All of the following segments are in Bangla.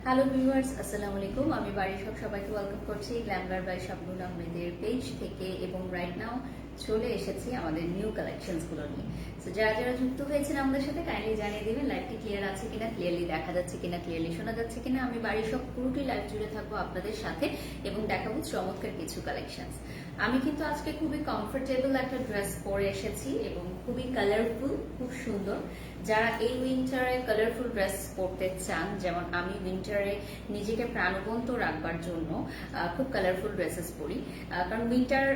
হ্যালো ভিউয়ার্স, আসসালামু আলাইকুম। আমি বাড়ির সবাইকে ওয়েলকাম করছি গ্ল্যামার বাই শাবনুর আহমেদের পেজ থেকে এবং রাইট নাও চলে এসেছি আমাদের নিউ কালেকশনসগুলো নিয়ে। সো যারা যারা যুক্ত হয়েছেন আমাদের সাথে কাইন্ডলি জানিয়ে দিবেন লাইভটি ক্লিয়ার আছে কিনা, ক্লিয়ারলি দেখা যাচ্ছে কিনা, ক্লিয়ারলি শোনা যাচ্ছে কিনা। আমি বাড়ির সব পুরোটি লাইভ জুড়ে থাকবো আপনাদের সাথে এবং দেখাবো চমৎকার কিছু কালেকশনস। আমি কিন্তু আজকে খুবই কমফোর্টেবল একটা ড্রেস পরে এসেছি এবং খুবই কালারফুল, খুব সুন্দর। যারা এই উইন্টারে কালারফুল ড্রেস পরতে চান, যেমন আমি উইন্টারে নিজেকে প্রাণবন্ত রাখবার জন্য খুব কালারফুল ড্রেসেস পরি, কারণ উইন্টার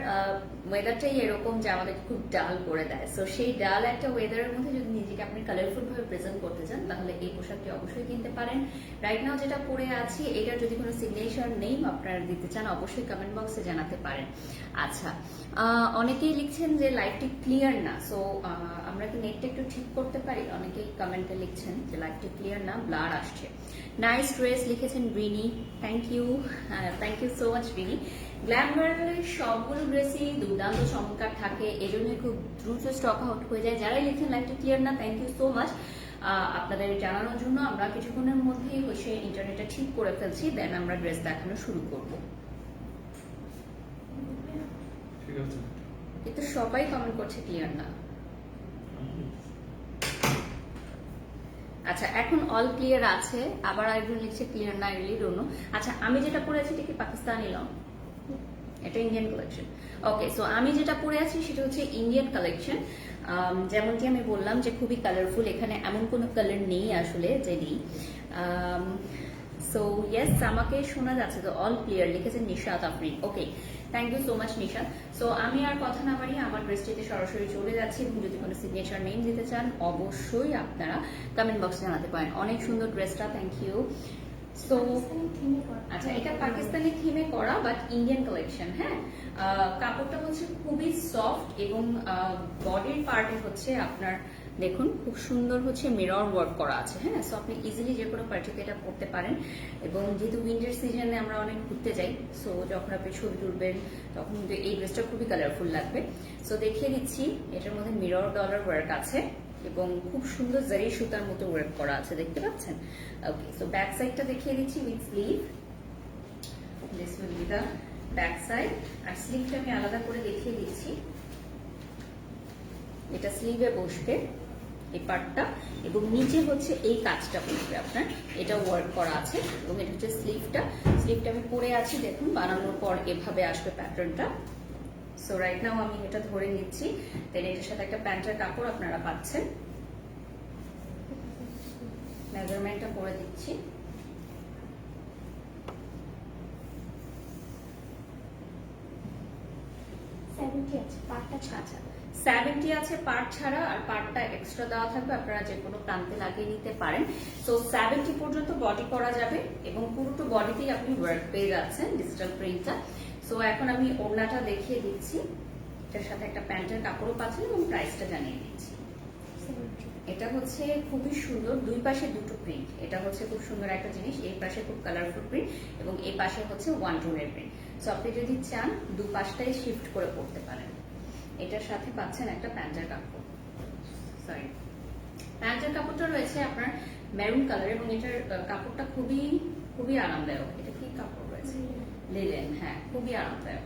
ওয়েদারটাই এরকম যে আমাদের খুব ডাল করে দেয়। সো সেই ডাল একটা ওয়েদারের মধ্যে যদি নিজেকে আপনি কালারফুল ভাবে প্রেজেন্ট করতে চান তাহলে এই পোশাকটি অবশ্যই কিনতে পারেন। রাইট নাও যেটা পরে আছি এটার যদি কোনো সিগনেচার নেম আপনারা দিতে চান অবশ্যই কমেন্ট বক্সে জানাতে পারেন। আচ্ছা, অনেকেই লিখছেন যে লাইভটি ক্লিয়ার না, সো আমরা কি নেটটা একটু ঠিক করতে পারি? অনেকেই কমেন্টে লিখছেন যে লাইভটি ক্লিয়ার না, ব্লার আসছে। নাইস ড্রেস লিখেছেন Rini, thank you so much Rini. গ্ল্যামারের সবগুলো ড্রেসই দুর্দান্ত চমৎকার থাকে, এজন্য খুব দ্রুত স্টক আউট হয়ে যায়। যারাই লিখছেন লাইভটি ক্লিয়ার না, থ্যাংক ইউ সো মাচ। আপনাদের জানানোর জন্য আমরা কিছুক্ষণের মধ্যেই হচ্ছে ইন্টারনেটটা ঠিক করে ফেলছি, দেন আমরা ড্রেস দেখানো শুরু করবো। কিন্তু সবাই কমেন্ট করছে ক্লিয়ার না। আচ্ছা, এখন অল ক্লিয়ার আছে, আবার আরেকজন লিখছে ক্লিয়ার না, রিলি ডোন্ট নো। আচ্ছা, আমি যেটা পরে আছি এটা কি পাকিস্তানি লং? এটা ইন্ডিয়ান কালেকশন। ওকে, সো আমি যেটা পরে আছি সেটা হচ্ছে ইন্ডিয়ান কালেকশন। যেমনটি আমি বললাম যে খুবই কালারফুল, এখানে এমন কোনো কালার নেই আসলে যে নেই। সো ইয়েস, আমাকে শোনা যাচ্ছে তো, অল ক্লিয়ার লিখেছেন Nishat Afrin. Okay, thank you so much Nishat. So আমি আর কথা না বাড়িয়ে আমার ড্রেসটিতে সরাসরি চলে যাচ্ছি এবং যদি কোনো সিগনেচার নেম দিতে চান অবশ্যই আপনারা কমেন্ট বক্সে জানাতে পারেন। অনেক সুন্দর ড্রেসটা, থ্যাংক ইউ। সো আচ্ছা, এটা পাকিস্তানি থিমে করা বাট ইন্ডিয়ান কালেকশন। হ্যাঁ, কাপড়টা হচ্ছে খুবই সফট এবং বডির পার্টে হচ্ছে আপনার দেখুন খুব সুন্দর হচ্ছে মিরর ওয়ার্ক করা আছে। হ্যাঁ, সো আপনি ইজিলি যে কোনো পার্টিতে এটা পরতে পারেন এবং যেহেতু উইন্টার সিজনে আমরা অনেক ঘুরতে যাই, সো যখন আপনি ছবি তুলবেন তখন কিন্তু এই ড্রেসটা খুবই কালারফুল লাগবে। সো দেখিয়ে দিচ্ছি, এটার মধ্যে মিরর ডলার ওয়ার্ক আছে এবং খুব সুন্দর জারি সুতার মতো ওয়ার্ক করা আছে, দেখতে পাচ্ছেন? ওকে, সো ব্যাক সাইডটা দেখিয়ে দিচ্ছি with sleeve. This will be the back side. আর স্লিভটা আমি আলাদা করে দেখিয়ে দিচ্ছি। এটা স্লিভে বসবে এই পার্টটা এবং নিচে হচ্ছে এই কাজটা বসবে আপনার, এটা ওয়ার্ক করা আছে এবং এটা হচ্ছে স্লিভটা। স্লিভটা আমি পরে আছি, দেখুন বানানোর পর এভাবে আসবে প্যাটার্নটা। সো রাইট নাও আমি এটা ধরে নিচ্ছি, দেন এটার সাথে একটা প্যান্টের কাপড় আপনারা পাচ্ছেন। মেজারমেন্টটা করে দিচ্ছি। আচ্ছা, 70 আছে পার্ট ছাড়া, আর পার্টটা এক্সট্রা দেওয়া থাকবে, আপনারা যে কোনো প্রান্তে লাগিয়ে নিতে পারেন। সো 70 পর্যন্ত বডি করা যাবে এবং পুরোটা বডিতেই আপনি ওয়ার্ক পেয়ে যাচ্ছেন ডিজিটাল প্রিন্টটা। সো এখন আমি ওড়নাটা দেখিয়ে দিচ্ছি, এটার সাথে একটা প্যান্টের কাপড়ও পাচ্ছেন এবং প্রাইসটা জানিয়ে দিচ্ছি। এটা হচ্ছে খুবই সুন্দর, দুই পাশে দুটো প্রিন্ট। এটা হচ্ছে খুব সুন্দর একটা জিনিস, এই পাশে খুব কালারফুল প্রিন্ট এবং এই পাশে হচ্ছে ওয়ান টোনের প্রিন্ট। সো আপনি যদি চান দু পাশটাই শিফট করে পড়তে পারেন। এটার সাথে পাচ্ছেন একটা প্যান্টের কাপড়, সরি প্যান্টের কাপড়টা রয়েছে আপনার মেরুন কালার এবং এটার কাপড়টা খুবই খুবই আরামদায়ক। এটা কি কাপড় রয়েছে? লিলেন। হ্যাঁ, খুবই আরামদায়ক।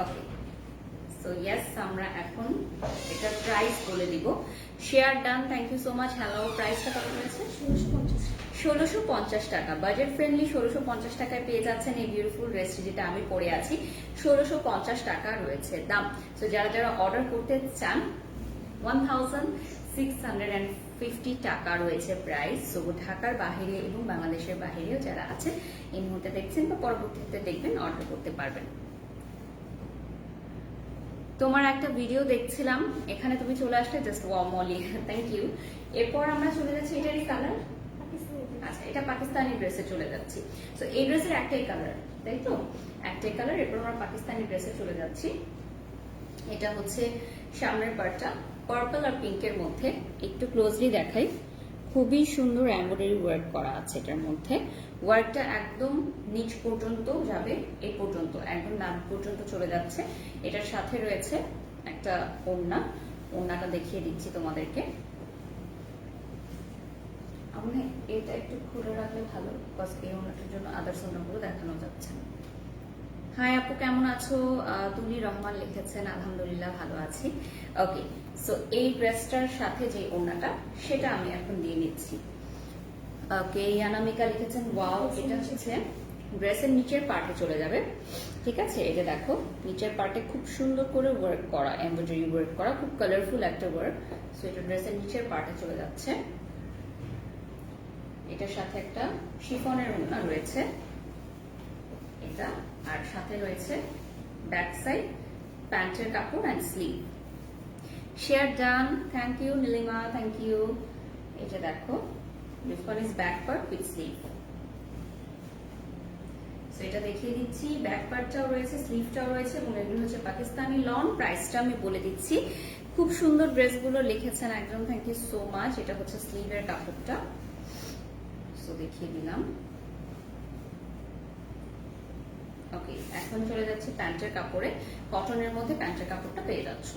ওকে, সো ইয়েস, আমরা এখন এটা প্রাইস বলে দিব। Share done, thank you so much. Hello, প্রাইসটা কত রয়েছে? 1650 টাকা। বাজেট ফ্রেন্ডলি 1650 টাকায় পেয়ে যাচ্ছেন এই বিউটিফুল ড্রেসটি যেটা আমি পরে আছি। 1650 টাকা রয়েছে দাম। সো যারা যারা অর্ডার করতে চান 1650 টাকা রয়েছে প্রাইস। সো ঢাকার বাহিরে এবং বাংলাদেশের বাহিরেও যারা আছে এই মুহূর্তে দেখছেন বা পরবর্তীতে দেখবেন অর্ডার করতে পারবেন। তোমার একটা ভিডিও দেখছিলাম, এখানে তুমি চলে আসলে just worm Oli, thank you. এরপর আমরা চলে যাচ্ছি, এটারই কালার। আচ্ছা, এটা পাকিস্তানি ড্রেসে চলে যাচ্ছি। তো এই ড্রেসের একটাই কালার, তাই তো? একটাই কালার। এরপর আমরা পাকিস্তানি ড্রেসে চলে যাচ্ছি। এটা হচ্ছে সামনের পার্টটা পার্পল আর পিঙ্কের মধ্যে, একটু ক্লোজলি দেখাই। খুবই সুন্দর এমব্রয়ডারি ওয়ার্ক করা আছে এটার মধ্যে। ওয়ার্কটা একদম নিচ পর্যন্ত যাবে, এই পর্যন্ত একদম নাম পর্যন্ত চলে যাচ্ছে। এটার সাথে রয়েছে একটা ওড়না, ওড়নাটা দেখিয়ে দিচ্ছি তোমাদেরকে। আমি এটা একটু খুলে রাখলে ভালো, বিকজ এই ওড়নাটার জন্য আদার্স ওড়নাগুলো দেখানো যাচ্ছে না। হাই আপু, কেমন আছো? তুলি রহমান লিখেছেন, আলহামদুলিল্লাহ ভালো আছি। ওকে, সো এই ড্রেসটার সাথে যে ওড়নাটা সেটা আমি এখন দিয়ে নিচ্ছি। ওকে, ইয়ানামিকা লিখেছেন ওয়াও, এটা হচ্ছে ড্রেসের নিচের পার্টে চলে যাবে। ঠিক আছে, এটা দেখো নিচের পার্টে খুব সুন্দর করে ওয়ার্ক করা, এমব্রয়ডারি ওয়ার্ক করা, খুব কালারফুল একটা ওয়ার্ক। সো এটা ড্রেসের নিচের পার্টে চলে যাচ্ছে। এটার সাথে একটা শিফনের ওড়না রয়েছে এটা, আর সাথে রয়েছে ব্যাক সাইড প্যান্টের কাপড় and sleeve. Share done, thank you Nilima, thank you. এটা দেখো, this one is back part with sleeve. So এটা দেখিয়ে দিচ্ছি, ব্যাক পার্টটাও রয়েছে, স্লিভটাও রয়েছে, এবং এগুলো হচ্ছে পাকিস্তানি লন। প্রাইসটা আমি বলে দিচ্ছি। খুব সুন্দর ড্রেসগুলো লিখেছেন একদম, থ্যাংক ইউ সো মাচ। এটা হচ্ছে স্লিভের কাপড়টা, সো দেখিয়ে দিলাম। ওকে, এখন চলে যাচ্ছে প্যান্টের কাপড়ে। কটনের মধ্যে প্যান্টের কাপড়টা পেয়ে যাচ্ছ।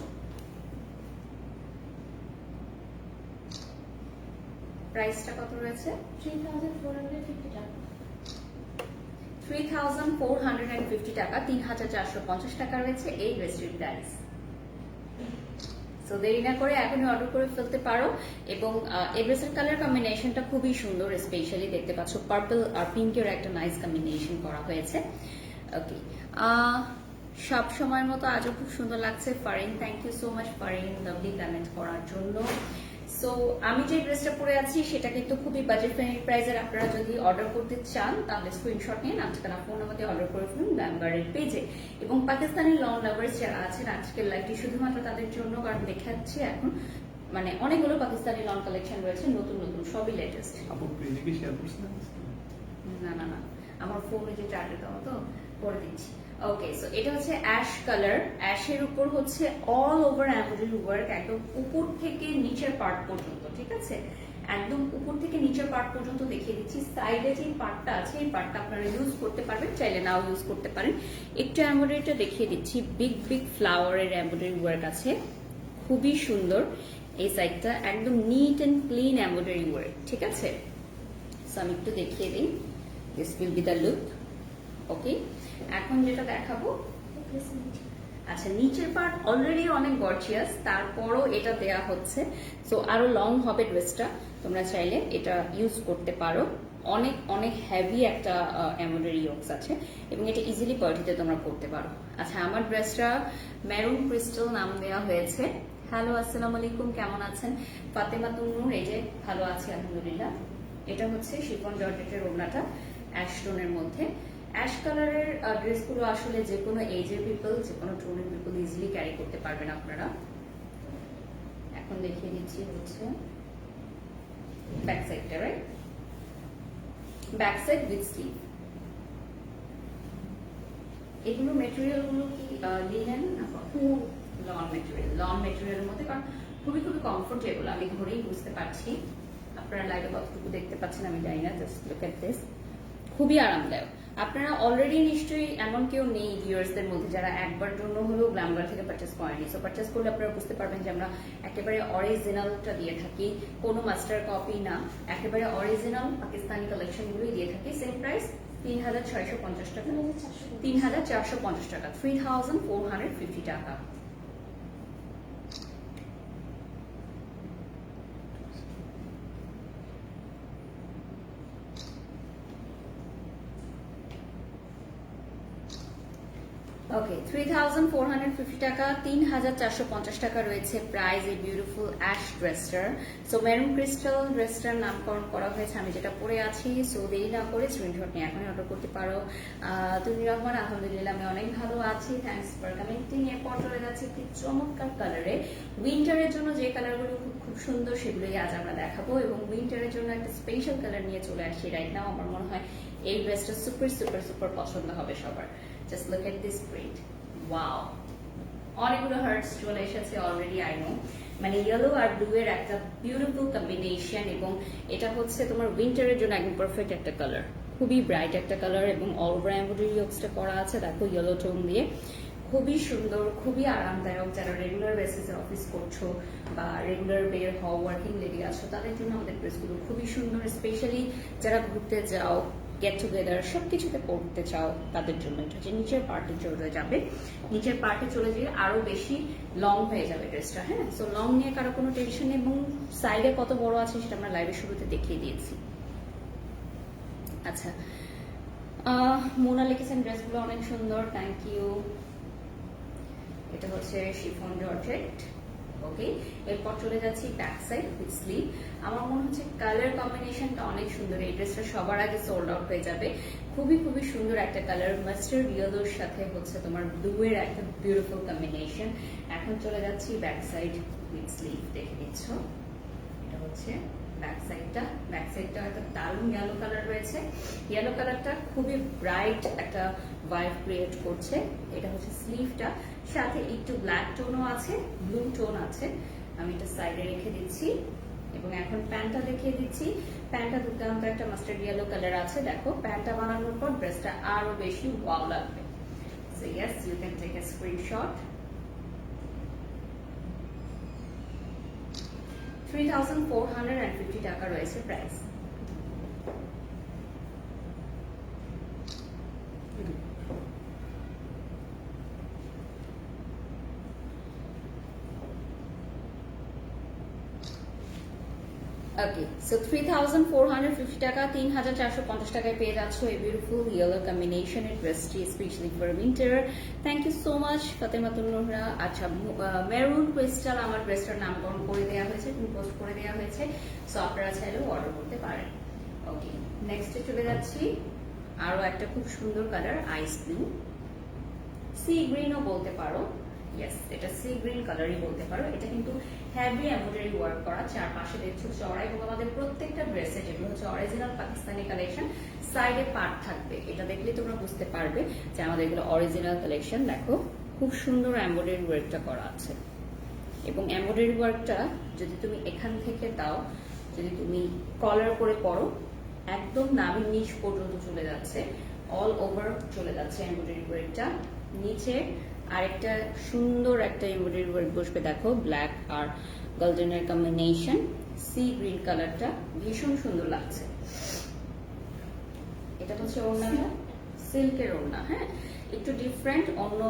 প্রাইসটা কত রয়েছে? 3450 টাকা। 3450 টাকা, 3450 টাকা রয়েছে এই ড্রেসটির প্রাইস। সো দেরি না করে এখনই অর্ডার করে ফেলতে পারো। এবং এই ড্রেসের কালার কম্বিনেশনটা খুবই সুন্দর, স্পেশালি দেখতে পাচ্ছ পার্পল আর পিঙ্কের একটা নাইস কম্বিনেশন করা হয়েছে। ওকে, সব সময়ের মতো আজও খুব সুন্দর লাগছে। Farin, thank you so much Farin, lovely comment করার জন্য। সো আমি যে ড্রেসটা পরে আছি সেটা কিন্তু খুবই বাজেট ফ্রেন্ডলি প্রাইসের। আপনারা যদি অর্ডার করতে চান তাহলে স্ক্রিনশট নিয়ে নাম ঠিকানা ফোন নাম্বারে অর্ডার করে ফেলুন গ্ল্যামগারের পেজে। এবং পাকিস্তানি লং লাভার্স যারা আছেন, আজকের লাইভটি শুধুমাত্র তাদের জন্য, কারণ দেখাচ্ছি এখন মানে অনেকগুলো পাকিস্তানি লং কালেকশন রয়েছে, নতুন নতুন, সবই লেটেস্ট। না না না, আমার ফোনে যে চার্জে দেওয়া তো করে দিচ্ছি। ওকে, সো এটা হচ্ছে অ্যাশ কালার, অ্যাশের উপর হচ্ছে অল ওভার এমব্রয়ডারি ওয়ার্ক, একদম উপর থেকে নিচের পার্ট পর্যন্ত। ঠিক আছে, একদম উপর থেকে নিচের পার্ট পর্যন্ত দেখিয়ে দিচ্ছি। সাইডে যে পার্টটা আছে এই পার্টটা আপনারা ইউজ করতে পারবেন, চাইলে নাও ইউজ করতে পারেন। একটু এমব্রয়ডারিটা দেখিয়ে দিচ্ছি, বিগ বিগ ফ্লাওয়ারের এমব্রয়ডারি ওয়ার্ক আছে, খুবই সুন্দর। এই সাইডটা একদম neat and clean embroidery work. ঠিক আছে, সো আমি একটু দেখিয়ে দিই, this will be the look. Okay, এখন যেটা দেখাবো, আচ্ছা নিচের পার্ট অলরেডি অনেক গর্জিয়াস, তারপরও এটা দেয়া হচ্ছে, সো আরো লং হবে ড্রেসটা। তোমরা চাইলে এটা ইউজ করতে পারো। অনেক অনেক হেভি একটা এমব্রয়ডারি ওয়ার্কস আছে, এবং এটা ইজিলি পার্টিতে তোমরা করতে পারো। আচ্ছা, আমার ড্রেসটা মেরুন ক্রিস্টাল নাম দেওয়া হয়েছে। হ্যালো, আসসালামু আলাইকুম, কেমন আছেন? ফাতেমা তুন্নুর, এই যে ভালো আছি আলহামদুলিল্লাহ। এটা হচ্ছে শিফন জর্জেটের ওড়নাটা, অ্যাশ টোনের মধ্যে। অ্যাশ কালারের ড্রেসগুলো আসলে যে কোনো এজের পিপল, যে কোনো টোনের পিপল ইজিলি ক্যারি করতে পারবেন আপনারা। এখন দেখিয়ে দিচ্ছি হচ্ছে ব্যাক সাইডটা, right? Back side with sleeve. এগুলো মেটেরিয়ালগুলো কি লিনেন না লন মেটেরিয়াল? লন মেটেরিয়ালের মধ্যে, কারণ খুবই খুবই কমফোর্টেবল। আমি ধরেই বুঝতে পারছি, আপনারা লাইভে কতটুকু দেখতে পাচ্ছেন আমি জানি না, জাস্ট লুক এট দিস, খুবই আরামদায়ক। আপনারা অলরেডি নিশ্চয়ই এমন কেউ নেই ভিউয়ার্সদের মধ্যে যারা একবার জন্য হলেও গ্ল্যামগার থেকে পারচেস করেনি। সো পারচেস করলে আপনারা বুঝতে পারবেন যে আমরা একেবারে অরিজিনালটা দিয়ে থাকি, কোনো মাস্টার কপি না, একেবারে অরিজিনাল পাকিস্তানি কালেকশনগুলোই দিয়ে থাকি। সেম প্রাইস 3650 টাকা, 3450 টাকা, 3450 টাকা। ওকে, 3450 টাকা, 3450 টাকা রয়েছে প্রাইস এই বিউটিফুল অ্যাশ ড্রেসটার। সো মেরুন ক্রিস্টাল ড্রেসটার নামকরণ করা হয়েছে আমি যেটা পরে আছি। সো দেরি না করে স্ক্রিনশট নিয়ে এখনই অর্ডার করতে পারো। তুমি রহমান, আলহামদুলিল্লাহ আমি অনেক ভালো আছি, থ্যাংকস ফর কমেন্টিং। এরপর চলে যাচ্ছে একটি চমৎকার কালারে। উইন্টারের জন্য যে কালারগুলো খুব সুন্দর সেগুলোই আজ আমরা দেখাবো, এবং উইন্টারের জন্য একটা স্পেশাল কালার নিয়ে চলে আসি রাইট নাও। আমার মনে হয় এই ড্রেসটা সুপার সুপার সুপার পছন্দ হবে সবার। Just look at this print. Wow! অনেকগুলো হার্টস চলে এসেছে অলরেডি, আই নো। মানে ইয়েলো আর ব্লু এর একটা বিউটিফুল কম্বিনেশন, এবং এটা হচ্ছে তোমার উইন্টারের জন্য একদম পারফেক্ট একটা কালার, খুবই ব্রাইট একটা কালার, এবং অল ওভার এমব্রয়ডারি ওয়ার্কসটা করা আছে দেখো ইয়েলো টোন দিয়ে, খুবই সুন্দর, খুবই আরামদায়ক। যারা রেগুলার বেসিসে অফিস করছো বা রেগুলার বের হও, ওয়ার্কিং লেডি আছো, তাদের জন্য আমাদের ড্রেসগুলো খুবই সুন্দর। স্পেশালি যারা ঘুরতে যাও, গেট টুগেদার সবকিছুতে পড়তে চাও, তাদের জন্য এটা হচ্ছে নিচের পার্টে চলে যাবে। নিচের পার্টে চলে গিয়ে আরো বেশি লং হয়ে যাবে ড্রেসটা। হ্যাঁ, সো লং নিয়ে কারো কোনো টেনশন নেই, এবং সাইডে কত বড় আছে সেটা আমরা লাইভের শুরুতে দেখিয়ে দিয়েছি। আচ্ছা, মোনা লিখেছেন ড্রেসগুলো অনেক সুন্দর, থ্যাংক ইউ। এটা হচ্ছে শিফন জর্জেট। ওকে, এরপর চলে যাচ্ছি ব্যাক সাইড উইথ স্লিভ। আমার মনে হচ্ছে কালার কম্বিনেশনটা অনেক সুন্দর। এই ড্রেসটা সবার আগে সোল্ড আউট হয়ে যাবে। খুবই খুবই সুন্দর একটা কালার, মাস্টার্ড ইয়েলোর সাথে হচ্ছে তোমার ব্লু এর একটা বিউটিফুল কম্বিনেশন। এখন চলে যাচ্ছি ব্যাক সাইড উইথ স্লিভ, দেখে দিচ্ছ। এটা হচ্ছে ব্যাক সাইডটা একটা দারুণ ইয়েলো কালার রয়েছে। ইয়েলো কালারটা খুবই ব্রাইট একটা ভাইব ক্রিয়েট করছে। এটা হচ্ছে স্লিভটা, সাথে একটু ব্ল্যাক টোনও আছে, ব্লু টোন আছে। আমি এটা সাইডে রেখে দিচ্ছি এবং এখন প্যান্টটা দেখিয়ে দিচ্ছি। প্যান্টটা দুর্দান্ত একটা মাস্টার্ড ইয়েলো কালার আছে। দেখো, প্যান্টটা বানানোর পর ড্রেসটা আরো বেশি ওয়াও লাগবে। So yes, you can take a screenshot. 3,450 টাকা রয়েছে প্রাইস। ওকে, সো 3,450 টাকা, 3,450 টাকায় পেয়ে যাচ্ছ এই বিউটিফুল ইয়েলো কম্বিনেশনের ড্রেসটি, specially for winter. Thank you so much Fatematun Nohra. আচ্ছা, মেরুন ক্রিস্টাল আমার ড্রেসটার নামকরণ করে দেওয়া হয়েছে, পোস্ট করে দেওয়া হয়েছে, সো আপনারা চাইলেও অর্ডার করতে পারেন। ওকে, নেক্সটে চলে যাচ্ছি। আরো একটা খুব সুন্দর কালার, আইস ব্লু, সি গ্রিনও বলতে পারো। ইয়েস, এটা সি গ্রিন কালারই বলতে পারো। এটা কিন্তু হেভি এমব্রয়ডারি ওয়ার্ক করা, চারপাশে দেখছো চড়া, এবং আমাদের প্রত্যেকটা ড্রেসে যেগুলো হচ্ছে অরিজিনাল পাকিস্তানি কালেকশন, সাইডে পার্ট থাকবে। এটা দেখলে তোমরা বুঝতে পারবে যে আমাদের এগুলো অরিজিনাল কালেকশন। দেখো, খুব সুন্দর এমব্রয়ডারি ওয়ার্কটা করা আছে, এবং এমব্রয়ডারি ওয়ার্কটা যদি তুমি এখান থেকে দাও, যদি তুমি কলার করে পরো, একদম নাভির নিচ পর্যন্ত চলে যাচ্ছে, অল ওভার চলে যাচ্ছে এমব্রয়ডারি ওয়ার্কটা। নিচে আরেকটা সুন্দর একটা এমব্রয়ডারি ওয়ার্ক বসবে। দেখো, ব্ল্যাক আর গোল্ডেনের কম্বিনেশন, সি গ্রিন কালারটা ভীষণ সুন্দর লাগছে। এটা হচ্ছে ওড়নাটা, সিল্কের ওড়না। হ্যাঁ, একটু ডিফারেন্ট অন্য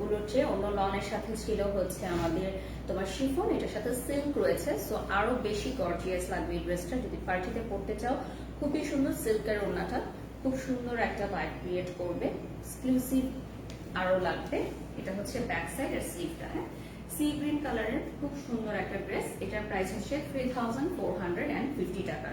গুলোর চেয়ে। অন্য লনের সাথে ছিল হচ্ছে আমাদের তোমার শিফন, এটার সাথে সিল্ক রয়েছে, সো আরো বেশি গর্জিয়াস লাগবে এই ড্রেসটা। যদি পার্টিতে পড়তে চাও, খুবই সুন্দর সিল্কের ওড়নাটা, খুব সুন্দর একটা ভাইব ক্রিয়েট করবে, এক্সক্লুসিভ আরো লাগবে। এটা হচ্ছে ব্যাক সাইড আর স্লিভটা। হ্যাঁ, সি গ্রিন কালারের খুব সুন্দর একটা ড্রেস। এটার প্রাইস হচ্ছে 3,450 টাকা,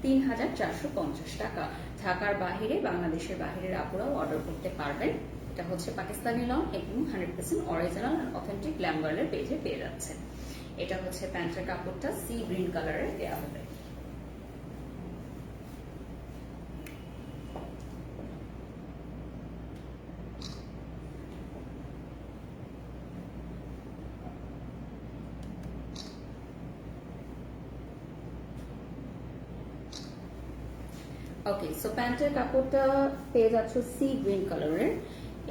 3,450 টাকা। ঢাকার বাহিরে, বাংলাদেশের বাহিরের আপুরাও অর্ডার করতে পারবেন। এটা হচ্ছে পাকিস্তানি লং এবং 100% অরিজিনাল এন্ড অথেন্টিক গ্ল্যামগার্লের পেজে পেয়ে যাচ্ছে। এটা হচ্ছে প্যান্টের কাপড়টা, সি গ্রিন কালারের দেওয়া হবে। ওকে, সো প্যান্টের কাপড়টা পেয়ে যাচ্ছ সি গ্রিন কালারের।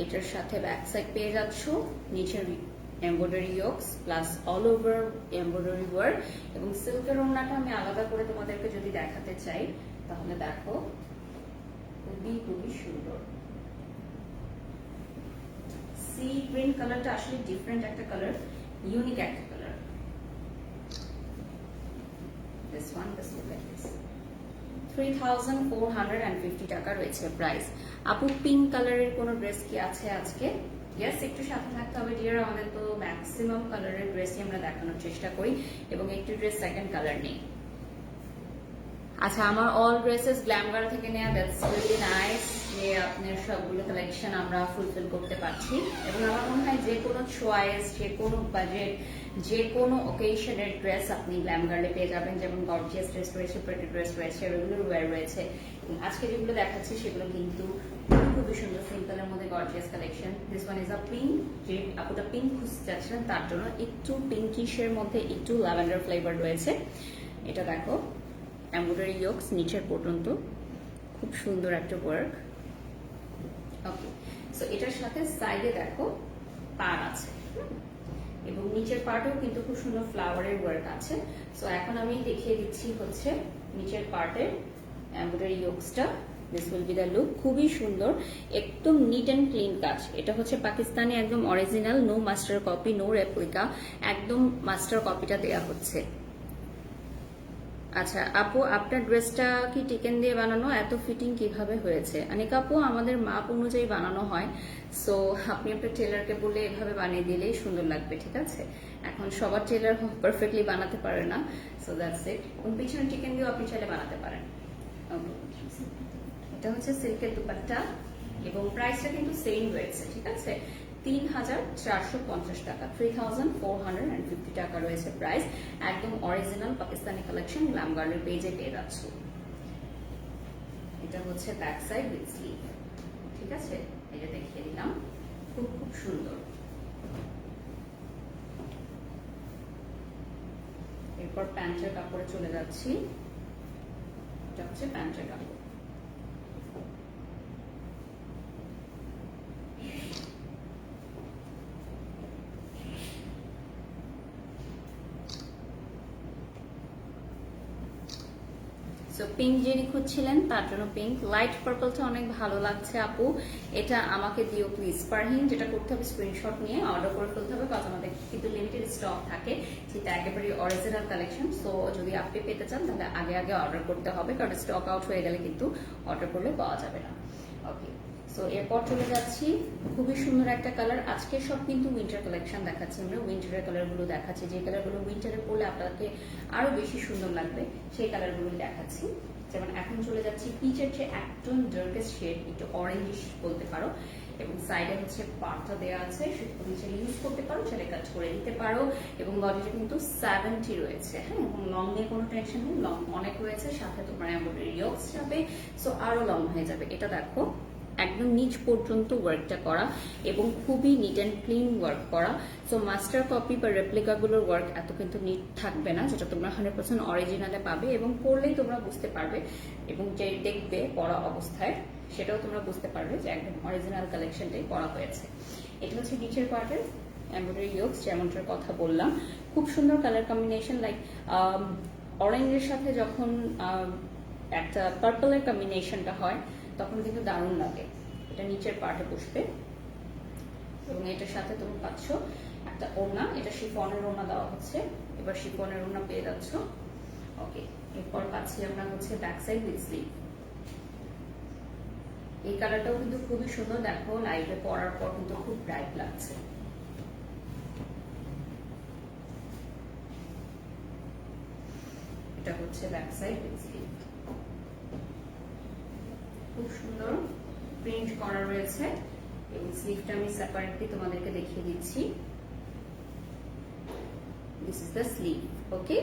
এটার সাথে ব্যাক সাইড পেয়ে যাচ্ছ, নিচের embroidery yokes plus all over embroidery work, এবং সিল্কের ওড়নাটা আমি আলাদা করে তোমাদেরকে যদি দেখাতে চাই, তাহলে দেখো, খুবই খুবই সুন্দর। সি গ্রিন কালারটা আসলে ডিফারেন্ট একটা কালার, ইউনিক একটা colour. This one, this look like this. 3,450 টাকা রয়েছে প্রাইস। আপু, পিঙ্ক কালারের কোনো ড্রেস কি আছে আজকে? ইয়েস, একটু সাথে থাকতে হবে ডিয়ার। আমাদের তো ম্যাক্সিমাম কালারের ড্রেসই আমরা দেখানোর চেষ্টা করি, এবং একটি ড্রেস সেকেন্ড কালার নেই। আচ্ছা, আমার অল ড্রেসেস গ্ল্যামগার্ল থেকে নেওয়া, দ্যাটস রিয়েলি নাইস যে আপনার সবগুলো কালেকশন আমরা ফুলফিল করতে পারছি। এবং আমার মনে হয় যে কোনো চয়েস, যে কোনো বাজেট, যে কোনো ওকেশনের ড্রেস আপনি গ্ল্যামগার্লে পেয়ে যাবেন। যেমন গর্জিয়াস ড্রেস রয়েছে, প্রিটি ড্রেস রয়েছে, রেগুলার ওয়্যার রয়েছে। আজকে যেগুলো দেখাচ্ছি সেগুলো কিন্তু খুবই সুন্দর, সিম্পলের মধ্যে gorgeous collection. This one is a pink, যে আপুটা পিঙ্ক খুঁজতে চাচ্ছিলেন তার জন্য একটু পিঙ্কিশের মধ্যে একটু ল্যাভেন্ডার ফ্লেভার রয়েছে। এটা দেখো, এমব্রয়ডারি ইয়োকস নিচের পর্যন্ত, খুব সুন্দর একটা ওয়ার্ক। ওকে, সো এটার সাথে সাইডে দেখো নিচের পার্টেও কিন্তু খুব সুন্দর ফ্লাওয়ারের ওয়ার্ক আছে। সো এখন আমি দেখিয়ে দিচ্ছি হচ্ছে নিচের পার্টের এমব্রয়ডারি ইয়োগসটা। This will be the look, খুবই সুন্দর, একদম নিট অ্যান্ড ক্লিন কাজ। এটা হচ্ছে পাকিস্তানি একদম original, no master copy, no replica, একদম মাস্টার কপিটা দেয়া হচ্ছে। আচ্ছা আপু, আপনার ড্রেসটা কি টিকেন দিয়ে বানানো? এত ফিটিং কিভাবে হয়েছে? অনেক আপু, আমাদের মাপ অনুযায়ী বানানো হয়। সো আপনি আপনার টেলারকে বলে এভাবে বানিয়ে দিলেই সুন্দর লাগবে, ঠিক আছে? এখন সবার টেলার পারফেক্টলি বানাতে পারে না, সো দ্যাটস ইট। এবং পিছনে টিকেন দিয়েও আপনি চাইলে বানাতে পারেন। এটা হচ্ছে সিল্কের দুপাট্টা এবং প্রাইসটা কিন্তু সেম রয়েছে, ঠিক আছে? 3,450 টাকা, 3,450 টাকা রয়েছে প্রাইস। একদম অরিজিনাল পাকিস্তানি কালেকশন, গ্ল্যাম গার্লের পেজে পেয়ে যাচ্ছ। এটা হচ্ছে ব্যাক সাইড উইথ স্লিভ, ঠিক আছে? এটা দেখিয়ে দিলাম, খুব খুব সুন্দর। এরপর প্যান্টের কাপড়ে চলে যাচ্ছি। এটা হচ্ছে প্যান্টের কাপড়। সো পিঙ্ক যিনি খুঁজছিলেন তার জন্য পিঙ্ক, লাইট পার্পলটা অনেক ভালো লাগছে আপু, এটা আমাকে দিও প্লিজ। পারহিন, যেটা করতে হবে স্ক্রিনশট নিয়ে অর্ডার করে ফেলতে হবে, কারণ আমাদের কিন্তু লিমিটেড স্টক থাকে, সেটা একেবারে অরিজিনাল কালেকশন। সো যদি আপনি পেতে চান তাহলে আগে আগে অর্ডার করতে হবে, কারণ স্টক আউট হয়ে গেলে কিন্তু অর্ডার করলে পাওয়া যাবে না। ওকে, সো এরপর চলে যাচ্ছি, খুবই সুন্দর একটা কালার। আজকে সব কিন্তু উইন্টার কালেকশন দেখাচ্ছি, আমরা উইন্টারের কালারগুলো দেখাচ্ছি, যে কালারগুলো উইন্টারে পরলে আপনাকে আরো বেশি সুন্দর লাগবে সেই কালারগুলো দেখাচ্ছি। যেমন এখন চলে যাচ্ছি পিচের চেয়ে একদম ডার্কেস্ট শেড, একটু অরেঞ্জিশ বলতে পারো, এবং সাইডে হচ্ছে পার্টটা দেওয়া আছে, সেটা তুমি চাইলে ইউজ করতে পারো, চাইলে কাজ করে দিতে পারো। এবং বডিটা কিন্তু 70 রয়েছে, হ্যাঁ, এবং লং নিয়ে কোনো টেনশন নেই, লং অনেক রয়েছে, সাথে তোমার এমব্রয়ডারি ইয়োগস যাবে, সো আরো লং হয়ে যাবে। এটা দেখো একদম নিচ পর্যন্ত ওয়ার্কটা করা এবং খুবই নিট অ্যান্ড ক্লিন ওয়ার্ক করা। সো মাস্টার কপি বা রেপ্লিকাগুলোর ওয়ার্ক এত কিন্তু নিট থাকবে না, যেটা তোমরা 100% অরিজিনালে পাবে, এবং পরলেই তোমরা বুঝতে পারবে, এবং যে দেখবে পরা অবস্থায় সেটাও তোমরা বুঝতে পারবে যে একদম অরিজিনাল কালেকশনটাই করা হয়েছে। এটা হচ্ছে নিচের পার্টের এমব্রয়ডারি ইয়োগস, যেমনটার কথা বললাম, খুব সুন্দর কালার কম্বিনেশন। লাইক অরেঞ্জের সাথে যখন একটা পার্পলের কম্বিনেশনটা হয় তখন কিন্তু দারুণ লাগে। এটা নিচের পার্টে বসবে এবং এটার সাথে তুমি পাচ্ছ একটা ওড়না, এটা শিফনের ওড়না দেওয়া হচ্ছে, এবার শিফনের ওড়না পেয়ে যাচ্ছ। ওকে, এরপর পাচ্ছি আমরা হচ্ছে ব্যাক সাইড উইথ স্লিভ। এই কালারটাও কিন্তু খুবই সুন্দর, দেখো লাইভে পরার পর কিন্তু খুব ব্রাইট লাগছে। এটা হচ্ছে ব্যাক সাইড উইথ স্লিভ, খুব সুন্দর প্রিন্ট করা রয়েছে, এবং স্লিভটা আমি সেপারেটলি তোমাদেরকে দেখিয়ে দিচ্ছি। This is the sleeve. Okay,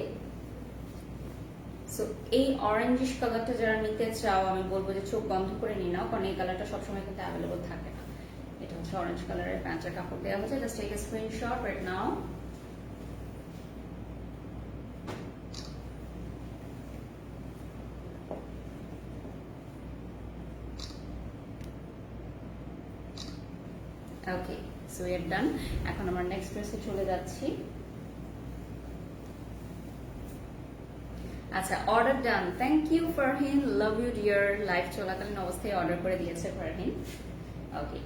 so এই অরেঞ্জিশ কালারটা যারা নিতে চাও আমি বলবো যে চোখ বন্ধ করে নিয়ে নাও, কারণ এই কালারটা সবসময় কিন্তু অ্যাভেলেবল থাকে না। এটা হচ্ছে অরেঞ্জ কালারের প্যান্টের কাপড় দেওয়া হচ্ছে, just take a screenshot right now. Okay, so এর ডান। এখন আমরা নেক্সট ড্রেসে চলে যাচ্ছি। আচ্ছা, order done, thank you Farhin, love you dear. Live চলাকালীন অবস্থায় অর্ডার করে দিয়েছে ফারহিন। ওকে,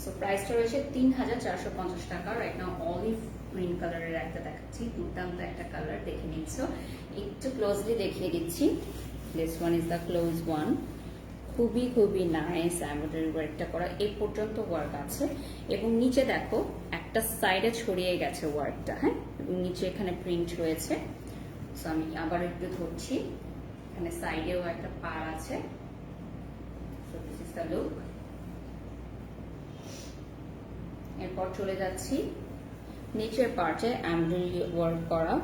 সো প্রাইসটা রয়েছে 3,450 টাকা। রাইট নাও অলিভ গ্রিন কালারের একটা দেখাচ্ছি, দুর্দান্ত একটা কালার, দেখে নিচ্ছ, একটু ক্লোজলি দেখিয়ে দিচ্ছি। This one is the close one, খুবই খুবই নাইস এমব্রয়ডারি ওয়ার্কটা করা, এই পর্যন্ত ওয়ার্ক আছে, এবং নিচে দেখো একটা সাইডে ছড়িয়ে গেছে ওয়ার্কটা, হ্যাঁ, এবং নিচে এখানে প্রিন্ট রয়েছে। সো আমি আবার একটু ধরছি, এখানে সাইডেও একটা পার আছে। So this is the look. এরপর চলে যাচ্ছি নিচের পার্টে এমব্রয়ডারি ওয়ার্ক করা,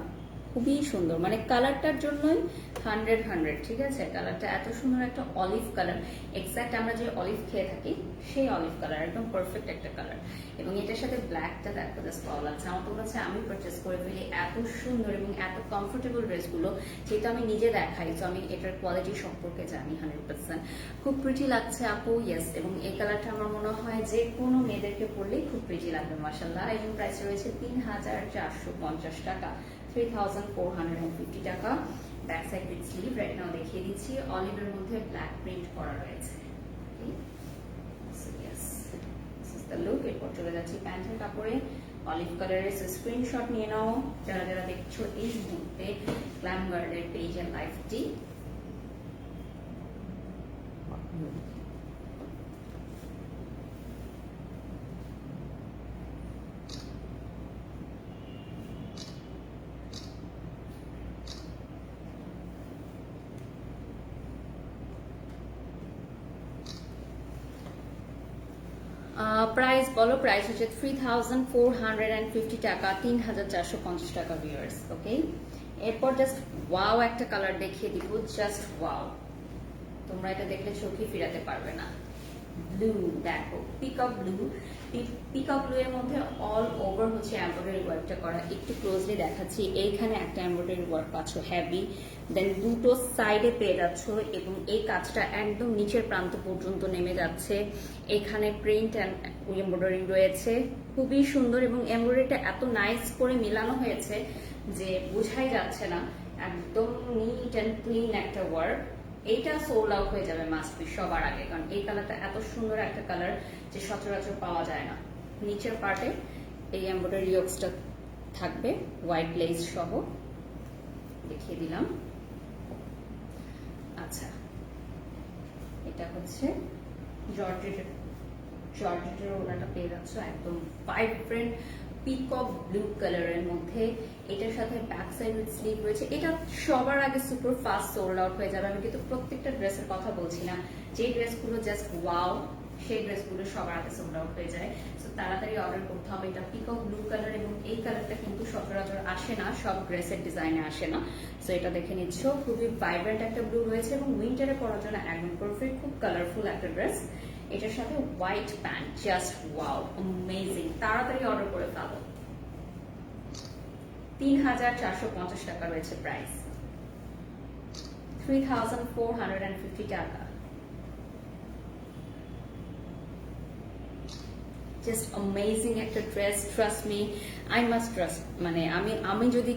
খুবই সুন্দর, মানে কালারটার জন্যই 100 ঠিক আছে। কালারটা এত সুন্দর, একটা অলিভ কালার, এক্স্যাক্ট আমরা যে অলিভ খেয়ে থাকি সেই অলিভ কালার, একদম পারফেক্ট একটা কালার। এবং এটার সাথে ব্ল্যাকটা দেখো জাস্ট ভালো লাগছে আমার। তো কাছে আমি পারচেস করে ফেলি, এত সুন্দর এবং এত কমফোর্টেবল ড্রেসগুলো, যেহেতু আমি নিজে দেখাই তো আমি এটার কোয়ালিটি সম্পর্কে জানি 100%। খুব প্রিটি লাগছে আপু, ইয়েস। এবং এই কালারটা আমার মনে হয় যে কোনো মেয়েদেরকে পরলেই খুব প্রিটি লাগবে মাশাআল্লাহ। এবং প্রাইস রয়েছে 3450 টাকা, 3450 টাকা। Back side with sleeve, right now দেখিয়ে দিচ্ছি। অলিভের মধ্যে ব্ল্যাক প্রিন্ট করা রয়েছে। লুক। এরপর চলে যাচ্ছি প্যান্টের কাপড়ে, অলিভ কালারের স্ক্রিনশট নিয়ে নাও যারা যারা দেখছো এই মুহূর্তে গ্ল্যাম গার্ডের পেজ এন্ড লাইফটি। প্রাইস বলো। প্রাইস হচ্ছে 3450 টাকা, 3450 টাকা ভিউয়ার্স। ওকে, এরপর জাস্ট ওয়াও একটা কালার দেখিয়ে দিব, জাস্ট ওয়াও। তোমরা এটা দেখলে চোখে ফিরাতে পারবে না। ব্লু, দেখো পিকক ব্লু। পিকক ব্লু এর মধ্যে অল ওভার হচ্ছে এমব্রয়ডারি ওয়ার্কটা করা। একটু ক্লোজলি দেখাচ্ছি, এইখানে একটা এমব্রয়ডারি ওয়ার্ক পাচ্ছ হেভি, দেন দুটো সাইডে পেয়ে যাচ্ছ এবং এই কাজটা একদম নিচের প্রান্ত পর্যন্ত নেমে যাচ্ছে। এখানে প্রিন্ট অ্যান্ড এমব্রয়ডারি রয়েছে, খুবই সুন্দর। এবং এমব্রয়ডারিটা এত নাইস করে মিলানো হয়েছে যে বোঝাই যাচ্ছে না, একদম নিট অ্যান্ড ক্লিন একটা ওয়ার্ক। এইটা সোল্ড আউট হয়ে যাবে মাস্ট বি সবার আগে, কারণ এই কালারটা এত সুন্দর একটা কালার যে সচরাচর পাওয়া যায় না। নিচের পার্টে এই এমব্রয়ডারি ইয়োগসটা থাকবে হোয়াইট লেস সহ, দেখিয়ে দিলাম। আচ্ছা, এটা হচ্ছে জর্জেটের ওনাটা পেয়ে যাচ্ছ একদম ভাইব্রেন্ট পিকক ব্লু কালারের মধ্যে। এটার সাথে ব্যাক সাইড উইথ স্লিভ রয়েছে। এটা সবার আগে সুপার ফাস্ট সোল্ড আউট হয়ে যাবে। আমি কিন্তু প্রত্যেকটা ড্রেসের কথা বলছি না, যে ড্রেসগুলো জাস্ট ওয়াও সেই ড্রেসগুলো সবার আগে সোল্ড আউট হয়ে যায়। তো তাড়াতাড়ি অর্ডার করতে হবে। এটা পিকক ব্লু কালার এবং এই কালারটা কিন্তু সচরাচর আসে না, সব ড্রেসের ডিজাইনে আসে না। তো এটা দেখে নিচ্ছ, খুবই ভাইব্রেন্ট একটা ব্লু রয়েছে এবং উইন্টারে পরার জন্য একদম পারফেক্ট, খুব কালারফুল একটা ড্রেস। এটার সাথে white pant, just wow, amazing. তাড়াতাড়ি অর্ডার করে ফেলো। 3450 টাকা রয়েছে প্রাইস, 3450 টাকা। জাস্ট অ্যামেজিং একটা dress, trust me, I must trust. মানে আমি যদি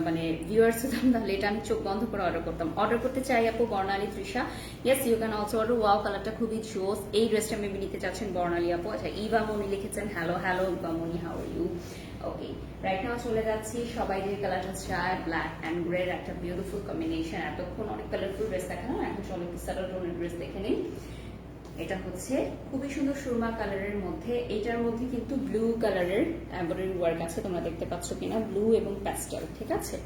মানে ভিউয়ার্স হতাম তাহলে এটা আমি চোখ বন্ধ করে অর্ডার করতাম। অর্ডার করতে চাই আপু Barnali Trisha, yes you can also order. Wow, কালারটা খুবই জোস। এই ড্রেসটা মেবি নিতে চাচ্ছেন বর্ণালী আপু। আচ্ছা, ইভা মনি লিখেছেন, hello hello Eva Moni, how are you? Okay, right now চলে যাচ্ছি। সবাই যে কালারটা চায়, ব্ল্যাক অ্যান্ড গ্রে একটা বিউটিফুল কম্বিনেশন। এতক্ষণ অনেক কালারফুল ড্রেস দেখানো, এখন চলো একটু স্যাটেল টোনের ড্রেস দেখে নিই। এটা হচ্ছে খুবই সুন্দর সুরমা কালারের মধ্যে। এটার মধ্যে কিন্তু ব্লু কালারের এমব্রয়ডারি ওয়ার্ক আছে, তোমরা দেখতে পাচ্ছ কিনা, ব্লু এবং প্যাস্টেল, ঠিক আছে।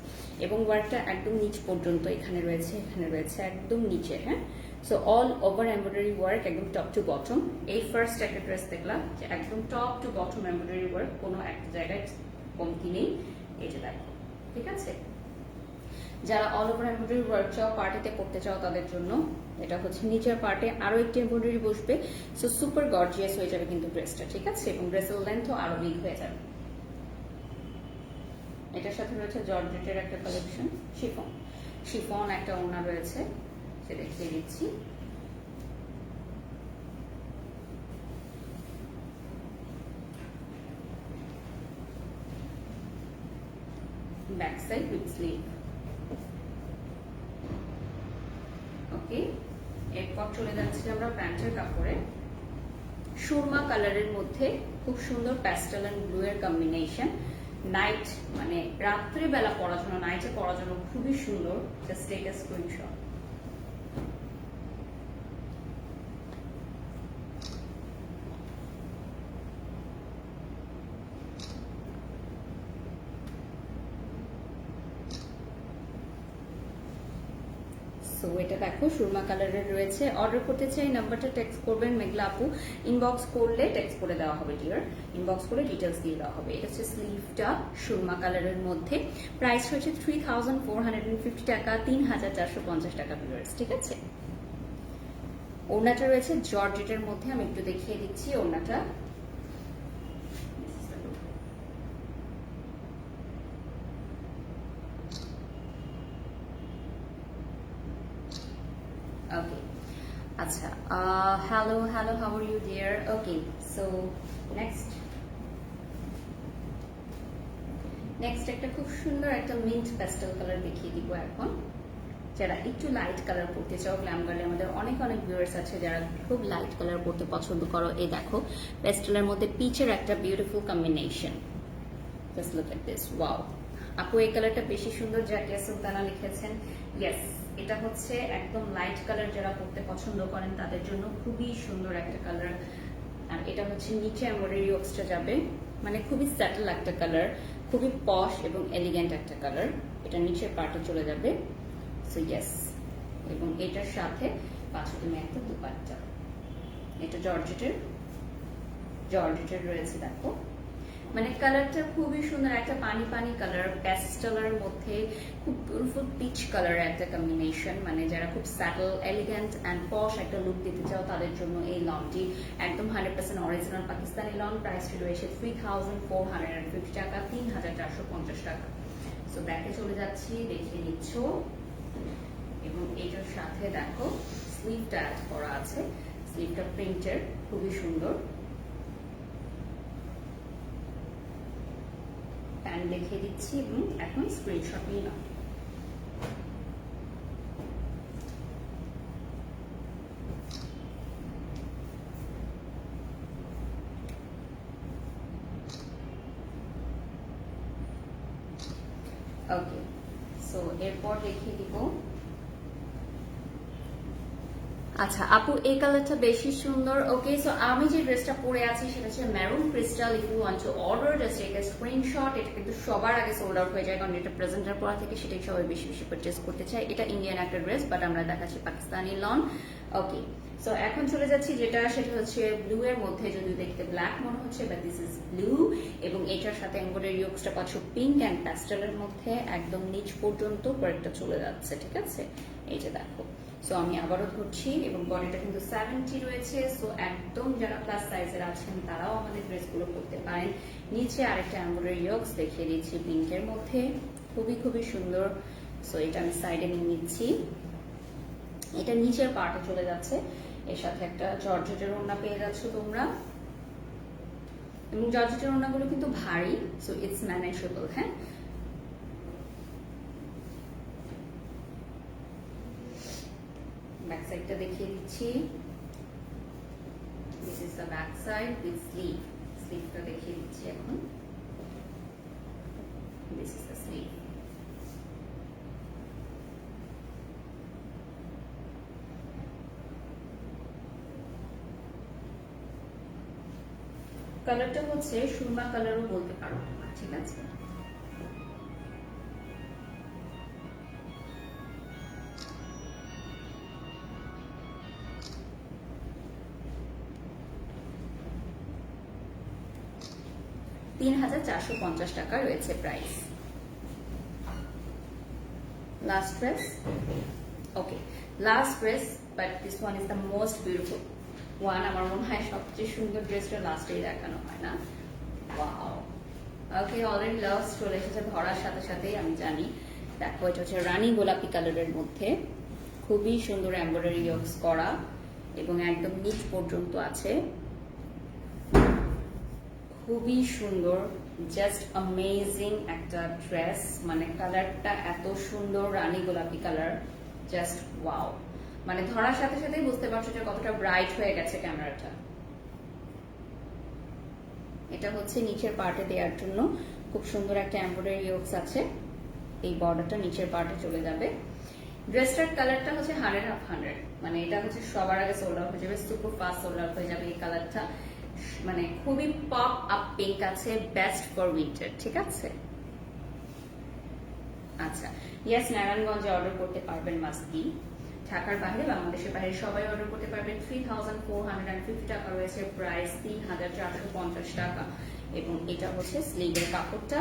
এবং ওয়ার্কটা একদম নিচ পর্যন্ত এখানে রয়েছে, এখানে রয়েছে একদম নিচে। হ্যাঁ, so all over embroidery work, একদম টপ টু বটম। এই ফার্স্ট একটা ড্রেস দেখলাম যে একদম top to bottom embroidery work, কোনো একটা জায়গায় কমতি নেই। এই যে দেখো, ঠিক আছে। যারা অল ওভার এমব্রয়ডারি ওয়ার্ক চাও, পার্টিতে করতে চাও, তাদের জন্য এটা হচ্ছে নিচের পার্টে আরো একটি এমব্রয়ডারি বসবে। সো সুপার গর্জিয়াস হয়ে যাবে কিন্তু ড্রেসটা, ঠিক আছে। এবং ড্রেসের লেন্থও আরো বিগ হয়ে যাবে। এটার সাথে রয়েছে জর্জেটের একটা কালেকশন, শিফন। শিফন একটা ওড়না রয়েছে, সে দেখিয়ে দিচ্ছি। Back side with sleeve. Okay, এরপর চলে যাচ্ছি আমরা প্যান্টের কাপড়ে। সুরমা কালারের মধ্যে খুব সুন্দর প্যাস্টেল এন্ড ব্লু এর কম্বিনেশন। নাইট মানে রাত্রে বেলা পরার জন্য, নাইটে পরার জন্য খুবই সুন্দর। Just take a screenshot. So এটা দেখো সুরমা কালারের রয়েছে। অর্ডার করতে চাই নাম্বারটা টেক্সট করবেন মেঘলা আপু, ইনবক্স করলে টেক্সট করে দেওয়া হবে ডিয়ার, ইনবক্স করে ডিটেলস দিয়ে দেওয়া হবে। এটা হচ্ছে স্লিভটা সুরমা কালারের মধ্যে, প্রাইস হচ্ছে 3450 টাকা, 3450 টাকা ভিউয়ার্স, ঠিক আছে। ওড়নাটা রয়েছে জর্জেটের মধ্যে, আমি একটু দেখিয়ে দিচ্ছি ওড়নাটা। ওকে আচ্ছা, hello hello, how are you dear? Okay, so next একটা খুব সুন্দর একটা মিন্ট প্যাস্টেল কালার দেখিয়ে দিব এখন। যারা একটু লাইট কালার পরতে চাও, গ্ল্যাম গার্লে আমাদের অনেক ভিউয়ার্স আছে যারা খুব লাইট কালার পরতে পছন্দ করো। এই দেখো প্যাস্টেলের মধ্যে পিচের একটা beautiful combination, just look at this, wow. আপু এই কালারটা বেশি সুন্দর, জাকিয়া সুলতানা লিখেছেন। ইয়েস, এটা হচ্ছে একদম লাইট কালার, যারা পরতে পছন্দ করেন তাদের জন্য খুবই সুন্দর একটা কালার। আর এটা হচ্ছে নিচে এমব্রয়ডারি ওয়ার্কসটা যাবে, মানে খুবই স্যাটেল একটা কালার, খুবই পশ এবং এলিগেন্ট একটা কালার। এটা নিচের পার্টে চলে যাবে, সো ইয়েস। এবং এটার সাথে পাঁচশো তুমি একটা দুপাট্টা, এটা জর্জেটের রয়েছে। দেখো মানে কালারটা খুবই সুন্দর, একটা পানি পানি কালার, প্যাস্টেলের মধ্যে খুব বিউটিফুল পিচ কালারের একটা কম্বিনেশন। মানে যারা খুব স্যাটেল, এলিগেন্ট অ্যান্ড পশ একটা লুক দিতে চাও তাদের জন্য এই লনটি একদম 100% অরিজিনাল পাকিস্তানি লন। প্রাইসটি রয়েছে 3450 টাকা, 3450 টাকা। সো ব্যাকে চলে যাচ্ছি, দেখিয়ে নিচ্ছ। এবং এটার সাথে দেখো স্লিভটা অ্যাড করা আছে, স্লিভটা প্রিন্টের, খুবই সুন্দর। প্যান্ট দেখিয়ে দিচ্ছি এবং এখন স্ক্রিনশট নিয়ে নাও। ওকে, সো এরপর দেখিয়ে দিব। আচ্ছা আপু এই কালারটা বেশি সুন্দর। ওকে, সো আমি যে ড্রেসটা পরে আছি সেটা হচ্ছে maroon crystal. If you want to order just take a screenshot. এটা কিন্তু সবার আগে সোল্ড আউট হয়ে যায়, কারণ এটা প্রেজেন্টার পরা থেকে সেটাই সবাই বেশি বেশি পারচেজ করতে চায়। এটা ইন্ডিয়ান একটা ড্রেস, বাট আমরা দেখাচ্ছি পাকিস্তানি লন। ওকে, সো এখন চলে যাচ্ছি যেটা, সেটা হচ্ছে ব্লু এর মধ্যে, যদি দেখতে ব্ল্যাক মনে হচ্ছে, বাট দিস ইজ ব্লু। এবং এটার সাথে এমব্রয়ডারি ওয়ার্কসটা পাচ্ছ পিঙ্ক অ্যান্ড প্যাস্টেলের মধ্যে, একদম নিচ পর্যন্ত কয়েকটা চলে যাচ্ছে, ঠিক আছে। এই যে দেখো, সো আমি আবারও ধরছি। এবং বডিটা কিন্তু 70 রয়েছে, সো একদম যারা প্লাস সাইজের আছেন তারাও আমাদের ড্রেসগুলো পরতে পারেন। নিচে আরেকটা এমব্রয়ডারি ওয়ার্কস দেখিয়ে দিচ্ছি পিঙ্কের মধ্যে, খুবই খুবই সুন্দর। সো এটা আমি সাইডে নিয়ে নিচ্ছি। এটা নিচের পার্টে চলে যাচ্ছে, এর সাথে একটা জর্জেটের ওড়না পেয়ে যাচ্ছ তোমরা। এবং জর্জেটের ওড়নাগুলো কিন্তু ভারী, সো ইটস ম্যানেজেবল। হ্যাঁ, ব্যাক সাইডটা দেখিয়ে দিচ্ছি। This is the back side with sleeve. স্লিভটা দেখিয়ে দিচ্ছি এখন। This is the sleeve. কালারটা হচ্ছে সুরমা কালারও বলতে পারো, ঠিক আছে। $3450 টাকা রয়েছে price. Last dress, okay, last dress, but this one is the most beautiful one. আমার মনে হয় সবচেয়ে সুন্দর ড্রেসটা লাস্টেই দেখানো হয় না? ওয়াও, ওকে, অলরেডি লাস্ট চলে এসেছে ধরার সাথে সাথেই, আমি জানি। দেখো এটা হচ্ছে রানী গোলাপি কালারের মধ্যে, খুবই সুন্দর এমব্রয়ডারি ওয়ার্কস করা এবং একদম নিচ পর্যন্ত আছে, খুবই সুন্দর, জাস্ট অ্যামেজিং একটা ড্রেস। মানে কালারটা এত সুন্দর, রানী গোলাপি কালার, জাস্ট ওয়াও। মানে ধরার সাথে সাথেই বুঝতে পারছো যে কতটা ব্রাইট হয়ে গেছে ক্যামেরাটা। এটা হচ্ছে নিচের পার্টে দেওয়ার জন্য খুব সুন্দর একটা এমব্রয়ডারি ওয়ার্কস আছে। এই বর্ডারটা নিচের পার্টে চলে যাবে। ড্রেসটার কালারটা হচ্ছে 100/100, মানে এটা হচ্ছে সবার আগে সোল্ড আউট হয়ে যাবে, সুপার ফাস্ট সোল্ড আউট হয়ে যাবে এই কালারটা। মানে খুবই পপ আপ পিঙ্ক আছে, বেস্ট ফর উইন্টার, ঠিক আছে। আচ্ছা, ইয়েস, নারায়ণগঞ্জে অর্ডার করতে পারবেন, মাস্ট বি। ঢাকার বাইরে বাংলাদেশের বাইরে সবাই অর্ডার করতে পারবেন। 3450 টাকা রয়েছে প্রাইস, 3450 টাকা। এবং এটা হচ্ছে স্লিভের কাপড়টা,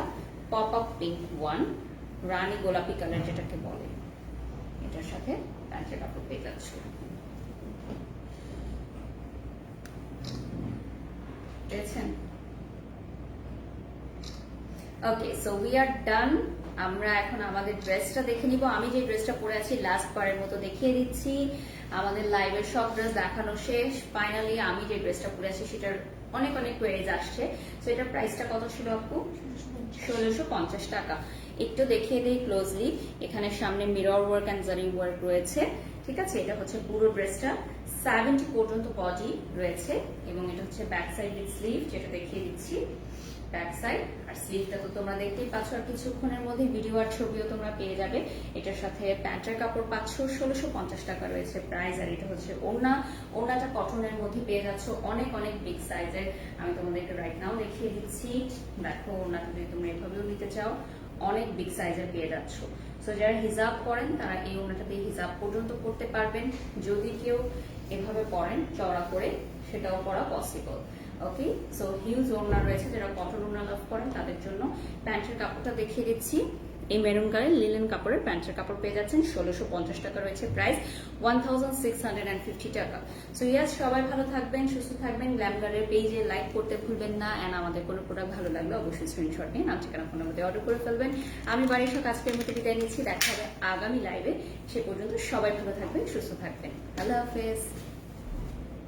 পপ আপ পিঙ্ক ওয়ান, রানী গোলাপি কালার যেটাকে বলে, এটার সাথে প্যান্টের কাপড় পেয়ে যাচ্ছ। পেয়েছেন? ওকে, সো উই আর ডান। আমরা এখন আমাদের ড্রেসটা দেখে নিব। আমি যে ড্রেসটা পরে আছি লাস্ট বারের মতো দেখিয়ে দিচ্ছি। আমাদের লাইভের সব ড্রেস দেখানো শেষ। ফাইনালি আমি যে ড্রেসটা পরে আছি সেটার অনেক অনেক কোয়েরিজ আসছে। সো এটার প্রাইসটা কত ছিল আপু? 1650 টাকা। একটু দেখিয়ে দিই ক্লোজলি। এখানে সামনে মিরর ওয়ার্ক এন্ড জারি ওয়ার্ক রয়েছে, ঠিক আছে? এটা হচ্ছে পুরো ড্রেসটা 70 পর্যন্ত বডি রয়েছে এবং এটা হচ্ছে ব্যাক সাইড উইথ স্লিভ, যেটা দেখিয়ে দিচ্ছি ব্যাক সাইড। আর স্লিভটা তো তোমরা দেখতেই পাচ্ছ, আর কিছুক্ষণের মধ্যে ভিডিও আর ছবিও তোমরা পেয়ে যাবে। এটার সাথে প্যান্টের কাপড় পাচ্ছ, 1650 টাকা রয়েছে প্রাইস। আর এটা হচ্ছে ওড়না, ওড়নাটা কটনের মধ্যে পেয়ে যাচ্ছ, অনেক অনেক বিগ সাইজের। আমি তোমাদেরকে রাইট নাও দেখিয়ে দিচ্ছি। দেখো, ওড়নাটা যদি তোমরা এভাবেও নিতে চাও অনেক বিগ সাইজের পেয়ে যাচ্ছ। সো যারা হিজাব করেন তারা এই ওড়নাটা দিয়ে হিজাব পর্যন্ত করতে পারবেন। যদি কেউ এভাবে পরেন চওড়া করে, সেটাও করা পসিবল। ওকে, সো হিউজ ওড়না রয়েছে, যারা কটন ওড়না লাভ করেন তাদের জন্য। প্যান্টের কাপড়টা দেখিয়ে দিচ্ছি। এই মেরুন কালার লিনেন কাপড়ের প্যান্টের কাপড় পেয়ে যাচ্ছেন, 1650 টাকা রয়েছে প্রাইস, 1650 টাকা। সো ইয়াস, সবাই ভালো থাকবেন, সুস্থ থাকবেন। গ্ল্যামগারের পেজে লাইক করতে ভুলবেন না। অ্যান্ড আমাদের কোনো প্রোডাক্ট ভালো লাগলে অবশ্যই স্ক্রিনশট নিয়ে নাম ঠিকানা ফোন নাম্বার অর্ডার করে ফেলবেন। আমি বাড়ির সব আজকের মতো বিদায় নিচ্ছি। দেখা হবে আগামী লাইভে। সে পর্যন্ত সবাই ভালো থাকবেন, সুস্থ থাকবেন। আল্লাহ হাফেজ।